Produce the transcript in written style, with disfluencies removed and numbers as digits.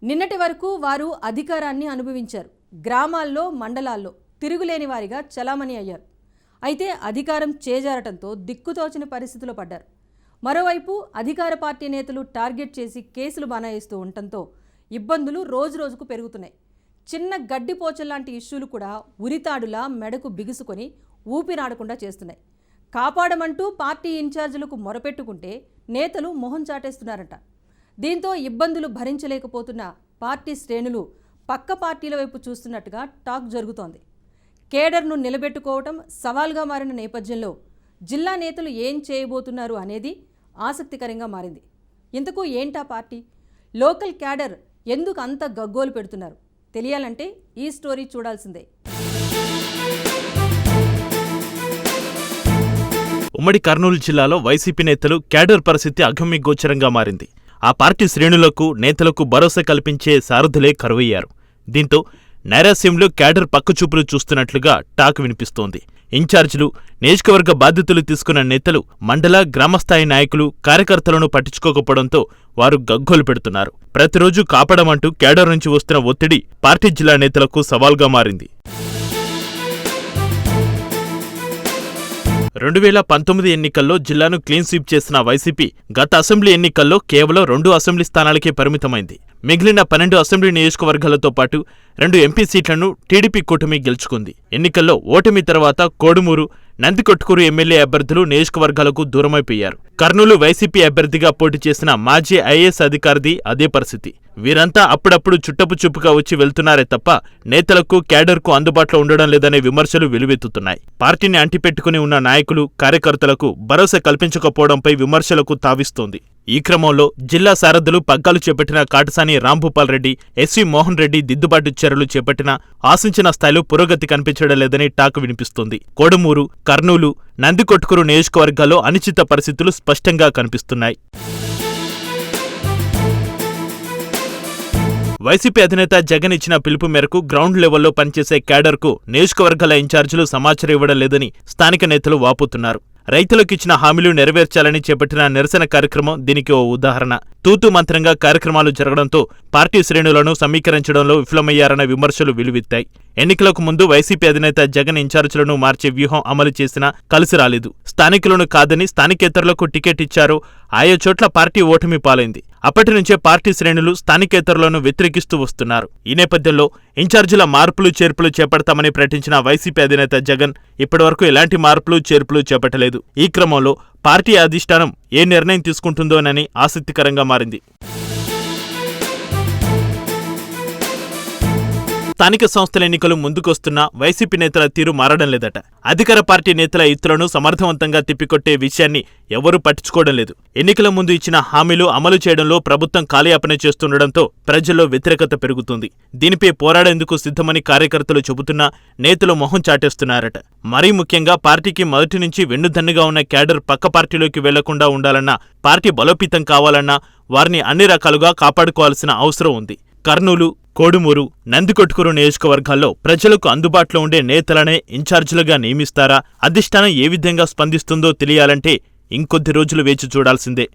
నిన్నటి వరకు వారు అధికారాన్ని అనుభవించారు. గ్రామాల్లో, మండలాల్లో తిరుగులేని వారిగా చలామణి అయ్యారు. అయితే అధికారం చేజారటంతో దిక్కుతోచని పరిస్థితుల్లో పడ్డారు. మరోవైపు అధికార పార్టీ నేతలు టార్గెట్ చేసి కేసులు బనాయిస్తూ ఉండటంతో ఇబ్బందులు రోజురోజుకు పెరుగుతున్నాయి. చిన్న గడ్డిపోచల్లాంటి ఇష్యూలు కూడా ఉరితాడులా మెడకు బిగుసుకొని ఊపిరాడకుండా చేస్తున్నాయి. కాపాడమంటూ పార్టీ ఇన్ఛార్జీలకు మొరపెట్టుకుంటే నేతలు మొహం చాటేస్తున్నారట. దీంతో ఇబ్బందులు భరించలేకపోతున్న పార్టీ శ్రేణులు పక్క పార్టీల వైపు చూస్తున్నట్టుగా టాక్ జరుగుతోంది. కేడర్ను నిలబెట్టుకోవటం సవాల్గా మారిన నేపథ్యంలో జిల్లా నేతలు ఏం చేయబోతున్నారు అనేది ఆసక్తికరంగా మారింది. ఇంతకు ఏంటా పార్టీ? లోకల్ క్యాడర్ ఎందుకు అంత గగ్గోలు పెడుతున్నారు? తెలియాలంటే ఈ స్టోరీ చూడాల్సిందే. ఉమ్మడి కర్నూలు జిల్లాలో వైసీపీ నేతలు క్యాడర్ పరిస్థితి అగమ్యగోచరంగా మారింది. ఆ పార్టీ శ్రేణులకు, నేతలకు భరోసా కల్పించే సారథులే కరువయ్యారు. దీంతో నైరాస్యంలో క్యాడర్ పక్కచూపులు చూస్తున్నట్లుగా టాక్ వినిపిస్తోంది. ఇన్ఛార్జీలు, నియోజకవర్గ బాధ్యతలు తీసుకున్న నేతలు, మండల, గ్రామస్థాయి నాయకులు, కార్యకర్తలను పట్టించుకోకపోవడంతో వారు గగ్గోలు పెడుతున్నారు. ప్రతిరోజు కాపాడమంటూ క్యాడర్ నుంచి వస్తున్న ఒత్తిడి పార్టీ జిల్లా నేతలకు సవాల్గా మారింది. 2019 ఎన్నికల్లో జిల్లాను క్లీన్ స్వీప్ చేసిన వైసీపీ గత అసెంబ్లీ ఎన్నికల్లో కేవలం 2 అసెంబ్లీ స్థానాలకే పరిమితమైంది. మిగిలిన 12 అసెంబ్లీ నియోజకవర్గాలతో పాటు 2 ఎంపీ సీట్లను టీడీపీ కూటమి గెలుచుకుంది. ఎన్నికల్లో ఓటమి తర్వాత కోడుమూరు, నందికొట్కూరు ఎమ్మెల్యే అభ్యర్థులు నియోజకవర్గాలకు దూరమైపోయారు. కర్నూలు వైసీపీ అభ్యర్థిగా పోటీ చేసిన మాజీ ఐఏఎస్ అధికారిది అదే పరిస్థితి. వీరంతా అప్పుడప్పుడు చుట్టపు చూపుగా వచ్చి వెళ్తున్నారే తప్ప నేతలకు, క్యాడర్కు అందుబాటులో ఉండడం లేదనే విమర్శలు వెలువెత్తుతున్నాయి. పార్టీని అంటిపెట్టుకుని ఉన్న నాయకులు, కార్యకర్తలకు భరోసా కల్పించకపోవడంపై విమర్శలకు తావిస్తోంది. ఈ క్రమంలో జిల్లా సారథులు పగ్గాలు చేపట్టిన కాటసాని రాంభూపాల్ రెడ్డి, ఎస్వి మోహన్ రెడ్డి దిద్దుబాటు చర్యలు చేపట్టినా ఆశించిన స్థాయిలో పురోగతి కనిపించడం లేదని టాక్ వినిపిస్తోంది. కోడుమూరు, కర్నూలు, నందికొట్కూరు నియోజకవర్గాల్లో అనిశ్చిత పరిస్థితులు స్పష్టంగా కనిపిస్తున్నాయి. వైసీపీ అధినేత జగన్ ఇచ్చిన పిలుపు మేరకు గ్రౌండ్ లెవెల్లో పనిచేసే క్యాడర్కు నియోజకవర్గాల ఇన్ఛార్జీలు సమాచారం ఇవ్వడం లేదని స్థానిక నేతలు వాపోతున్నారు. రైతులకిచ్చిన హామీలు నెరవేర్చాలని చేపట్టిన నిరసన కార్యక్రమం దీనికి ఓ ఉదాహరణ. తూతూ మంత్రంగా కార్యక్రమాలు జరగడంతో పార్టీ శ్రేణులను సమీకరించడంలో విఫలమయ్యారన్న విమర్శలు వెలువెత్తాయి. ఎన్నికలకు ముందు వైసీపీ అధినేత జగన్ ఇన్ఛార్జీలను మార్చే వ్యూహం అమలు చేసినా కలిసి రాలేదు. స్థానికులను కాదని స్థానికేతరులకు టికెట్ ఇచ్చారు. ఆయా చోట్ల పార్టీ ఓటమి పాలైంది. అప్పటి నుంచే పార్టీ శ్రేణులు స్థానికేతరులను వ్యతిరేకిస్తూ వస్తున్నారు. ఈ నేపథ్యంలో ఇన్ఛార్జీల మార్పులు, చేర్పులు చేపడతామని ప్రకటించిన వైసీపీ అధినేత జగన్ ఇప్పటివరకు ఎలాంటి మార్పులు, చేర్పులు చేపట్టలేదు. ఈ క్రమంలో పార్టీ అధిష్టానం ఏ నిర్ణయం తీసుకుంటుందోనని ఆసక్తికరంగా మారింది. స్థానిక సంస్థల ఎన్నికలు ముందుకొస్తున్నా వైసీపీ నేతల తీరు మారడం లేదట. అధికార పార్టీ నేతల ఎత్తులను సమర్థవంతంగా తిప్పికొట్టే విషయాన్ని ఎవరూ పట్టించుకోవడం లేదు. ఎన్నికల ముందు ఇచ్చిన హామీలు అమలు చేయడంలో ప్రభుత్వం కాలయాపన చేస్తుండటంతో ప్రజల్లో వ్యతిరేకత పెరుగుతుంది. దీనిపై పోరాడేందుకు సిద్ధమని కార్యకర్తలు చెబుతున్నా నేతలు మొహం చాటేస్తున్నారట. మరీ ముఖ్యంగా పార్టీకి మొదటి నుంచి వెన్నుదన్నుగా ఉన్న క్యాడర్ పక్క పార్టీలోకి వెళ్లకుండా ఉండాలన్నా, పార్టీ బలోపేతం కావాలన్నా వారిని అన్ని రకాలుగా కాపాడుకోవాల్సిన అవసరం ఉంది. కర్నూలు, కోడుమూరు, నందికొట్కూరు నియోజకవర్గాల్లో ప్రజలకు అందుబాటులో ఉండే నేతలనే ఇన్ఛార్జీలుగా నియమిస్తారా? అధిష్టానం ఏ విధంగా స్పందిస్తుందో తెలియాలంటే ఇంకొద్ది రోజులు వేచి చూడాల్సిందే.